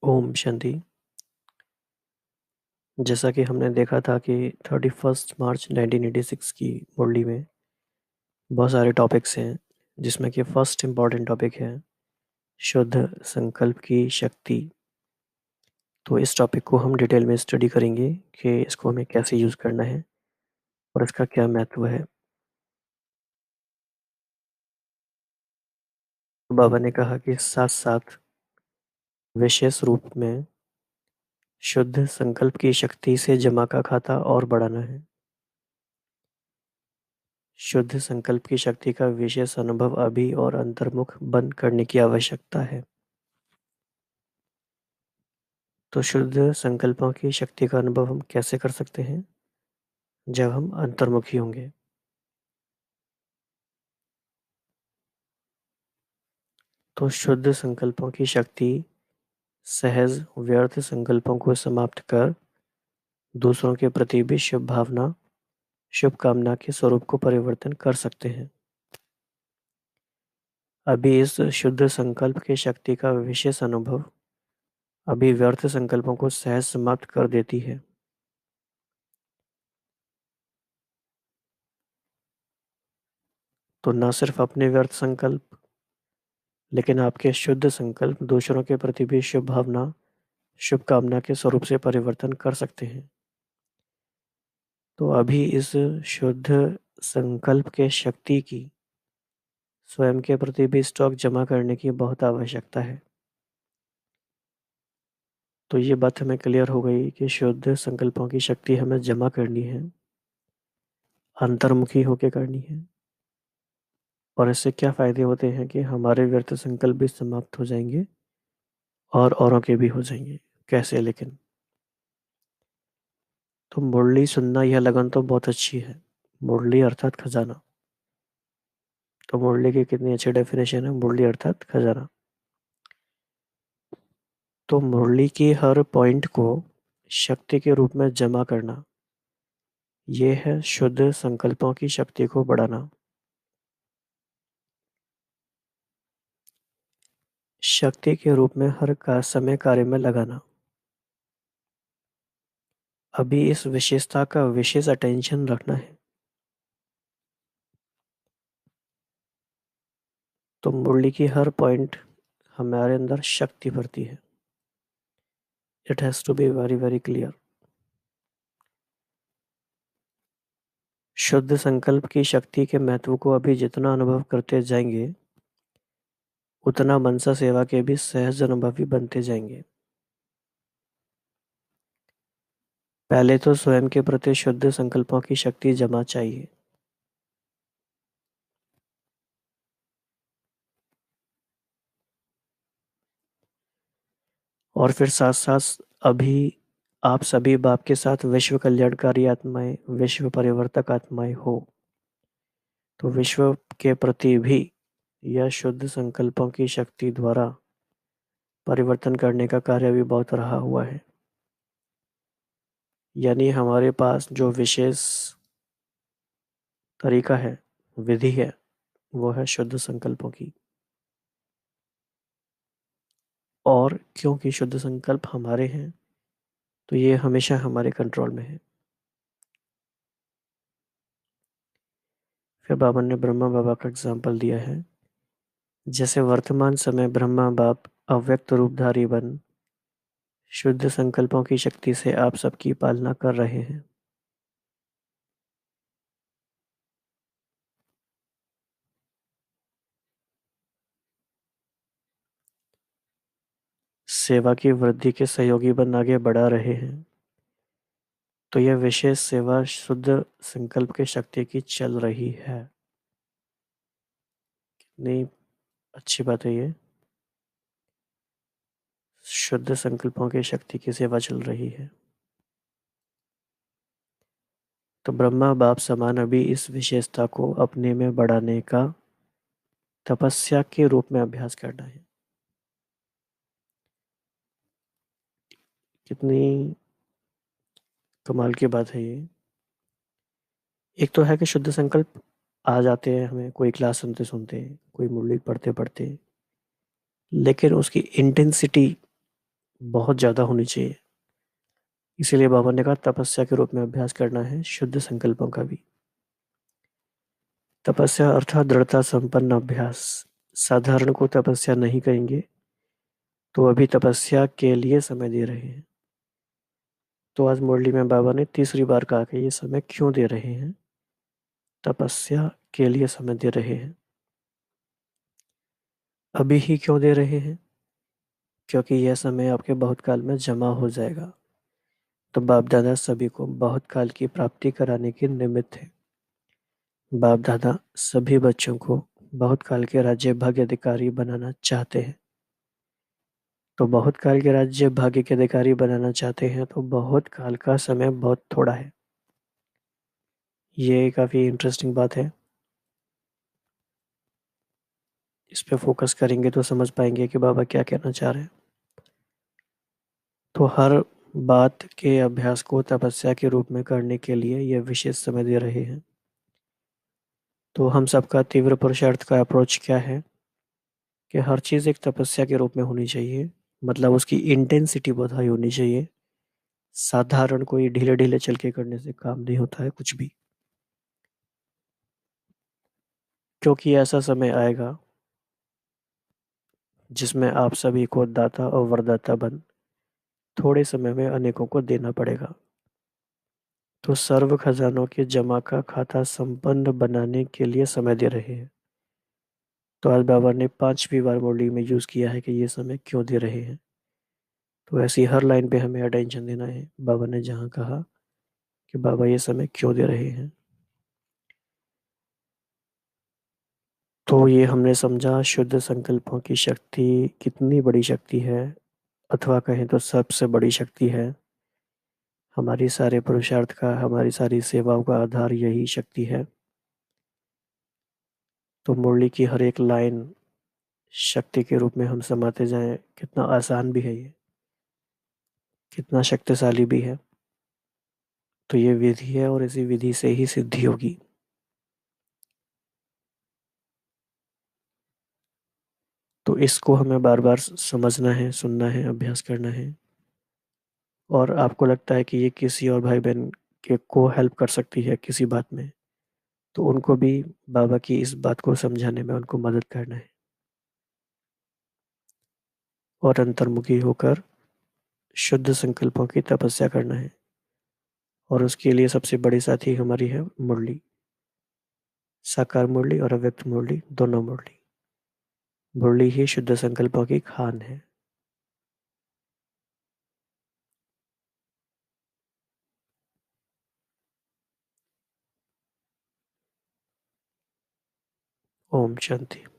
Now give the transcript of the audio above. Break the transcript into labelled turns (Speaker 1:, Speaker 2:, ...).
Speaker 1: ओम शांति। जैसा कि हमने देखा था कि 31 मार्च 1986 की मुरली में बहुत सारे टॉपिक्स हैं, जिसमें कि फर्स्ट इम्पॉर्टेंट टॉपिक है शुद्ध संकल्प की शक्ति। तो इस टॉपिक को हम डिटेल में स्टडी करेंगे कि इसको हमें कैसे यूज़ करना है और इसका क्या महत्व है। बाबा ने कहा कि साथ साथ विशेष रूप में शुद्ध संकल्प की शक्ति से जमा का खाता और बढ़ाना है। शुद्ध संकल्प की शक्ति का विशेष अनुभव अभी और अंतर्मुख बंद करने की आवश्यकता है। तो शुद्ध संकल्पों की शक्ति का अनुभव हम कैसे कर सकते हैं? जब हम अंतर्मुखी होंगे। तो शुद्ध संकल्पों की शक्ति सहज व्यर्थ संकल्पों को समाप्त कर दूसरों के प्रति भी शुभ भावना, शुभ कामना के स्वरूप को परिवर्तन कर सकते हैं। अभी इस शुद्ध संकल्प की शक्ति का विशेष अनुभव अभी व्यर्थ संकल्पों को सहज समाप्त कर देती है। तो न सिर्फ अपने व्यर्थ संकल्प, लेकिन आपके शुद्ध संकल्प दूसरों के प्रति भी शुभ भावना, शुभ कामना के स्वरूप से परिवर्तन कर सकते हैं। तो अभी इस शुद्ध संकल्प के शक्ति की स्वयं के प्रति भी स्टॉक जमा करने की बहुत आवश्यकता है। तो ये बात हमें क्लियर हो गई कि शुद्ध संकल्पों की शक्ति हमें जमा करनी है, अंतर्मुखी होकर करनी है। और इससे क्या फायदे होते हैं कि हमारे व्यर्थ संकल्प भी समाप्त हो जाएंगे और औरों के भी हो जाएंगे। कैसे लेकिन? तो मुरली सुनना यह लगन तो बहुत अच्छी है। मुरली अर्थात खजाना। तो मुरली की कितनी अच्छी डेफिनेशन है, मुरली अर्थात खजाना। तो मुरली की हर पॉइंट को शक्ति के रूप में जमा करना, ये है शुद्ध संकल्पों की शक्ति को बढ़ाना। शक्ति के रूप में हर का समय कार्य में लगाना। अभी इस विशेषता का विशेष अटेंशन रखना है। तो मुरली की हर पॉइंट हमारे अंदर शक्ति भरती है। It has to be very very clear. शुद्ध संकल्प की शक्ति के महत्व को अभी जितना अनुभव करते जाएंगे, उतना मनसा सेवा के भी सहज अनुभवी बनते जाएंगे। पहले तो स्वयं के प्रति शुद्ध संकल्पों की शक्ति जमा चाहिए। और फिर साथ साथ अभी आप सभी बाप के साथ विश्व कल्याणकारी आत्माएं, विश्व परिवर्तक आत्माएं हो, तो विश्व के प्रति भी यह शुद्ध संकल्पों की शक्ति द्वारा परिवर्तन करने का कार्य भी बहुत रहा हुआ है। यानी हमारे पास जो विशेष तरीका है, विधि है, वो है शुद्ध संकल्पों की। और क्योंकि शुद्ध संकल्प हमारे हैं, तो ये हमेशा हमारे कंट्रोल में है। फिर बाबा ने ब्रह्मा बाबा का एग्जाम्पल दिया है। जैसे वर्तमान समय ब्रह्मा बाप अव्यक्त रूपधारी बन शुद्ध संकल्पों की शक्ति से आप सबकी पालना कर रहे हैं। सेवा की वृद्धि के सहयोगी बन आगे बढ़ा रहे हैं। तो यह विशेष सेवा शुद्ध संकल्प की शक्ति की चल रही है। कितनी अच्छी बात है ये। शुद्ध संकल्पों की शक्ति की सेवा चल रही है। तो ब्रह्मा बाप समान अभी इस विशेषता को अपने में बढ़ाने का तपस्या के रूप में अभ्यास करना है। कितनी कमाल की बात है ये। एक तो है कि शुद्ध संकल्प आ जाते हैं हमें, कोई क्लास सुनते सुनते, कोई मुरली पढ़ते पढ़ते, लेकिन उसकी इंटेंसिटी बहुत ज़्यादा होनी चाहिए। इसीलिए बाबा ने कहा तपस्या के रूप में अभ्यास करना है शुद्ध संकल्पों का भी। तपस्या अर्थात दृढ़ता संपन्न अभ्यास। साधारण को तपस्या नहीं कहेंगे, तो अभी तपस्या के लिए समय दे रहे हैं। तो आज मुरली में बाबा ने तीसरी बार कहा कि ये समय क्यों दे रहे हैं, तपस्या के लिए समय दे रहे हैं। अभी ही क्यों दे रहे हैं? क्योंकि यह समय आपके बहुत काल में जमा हो जाएगा। तो बाप दादा सभी को बहुत काल की प्राप्ति कराने के निमित्त है। बाप दादा सभी बच्चों को बहुत काल के राज्य भाग्य अधिकारी बनाना चाहते हैं। तो बहुत काल के राज्य भाग्य के अधिकारी बनाना चाहते हैं, तो बहुत काल का समय बहुत थोड़ा है। ये काफ़ी इंटरेस्टिंग बात है। इस पे फोकस करेंगे तो समझ पाएंगे कि बाबा क्या कहना चाह रहे हैं। तो हर बात के अभ्यास को तपस्या के रूप में करने के लिए यह विशेष समय दे रहे हैं। तो हम सबका तीव्र पुरुषार्थ का अप्रोच क्या है कि हर चीज़ एक तपस्या के रूप में होनी चाहिए। मतलब उसकी इंटेंसिटी बहुत हाई होनी चाहिए। साधारण कोई ढीले ढीले चल के करने से काम नहीं होता है कुछ भी। क्योंकि ऐसा समय आएगा जिसमें आप सभी को दाता और वरदाता बन थोड़े समय में अनेकों को देना पड़ेगा। तो सर्व खजानों के जमा का खाता संपन्न बनाने के लिए समय दे रहे हैं। तो आज बाबा ने 5वीं बार मुरली में यूज़ किया है कि ये समय क्यों दे रहे हैं। तो ऐसी हर लाइन पे हमें अटेंशन देना है। बाबा ने जहाँ कहा कि बाबा ये समय क्यों दे रहे हैं, तो ये हमने समझा शुद्ध संकल्पों की शक्ति कितनी बड़ी शक्ति है, अथवा कहें तो सबसे बड़ी शक्ति है। हमारी सारे पुरुषार्थ का, हमारी सारी सेवाओं का आधार यही शक्ति है। तो मुरली की हर एक लाइन शक्ति के रूप में हम समाते जाएं। कितना आसान भी है ये, कितना शक्तिशाली भी है। तो ये विधि है और इसी विधि से ही सिद्धि होगी। तो इसको हमें बार बार समझना है, सुनना है, अभ्यास करना है। और आपको लगता है कि ये किसी और भाई बहन के को हेल्प कर सकती है किसी बात में, तो उनको भी बाबा की इस बात को समझाने में उनको मदद करना है और अंतर्मुखी होकर शुद्ध संकल्पों की तपस्या करना है। और उसके लिए सबसे बड़ी साथी हमारी है मुरली। साकार मुरली और अव्यक्त मुरली, दोनों मुरली। मुरली ही शुद्ध संकल्पों की खान है। ओम शांति।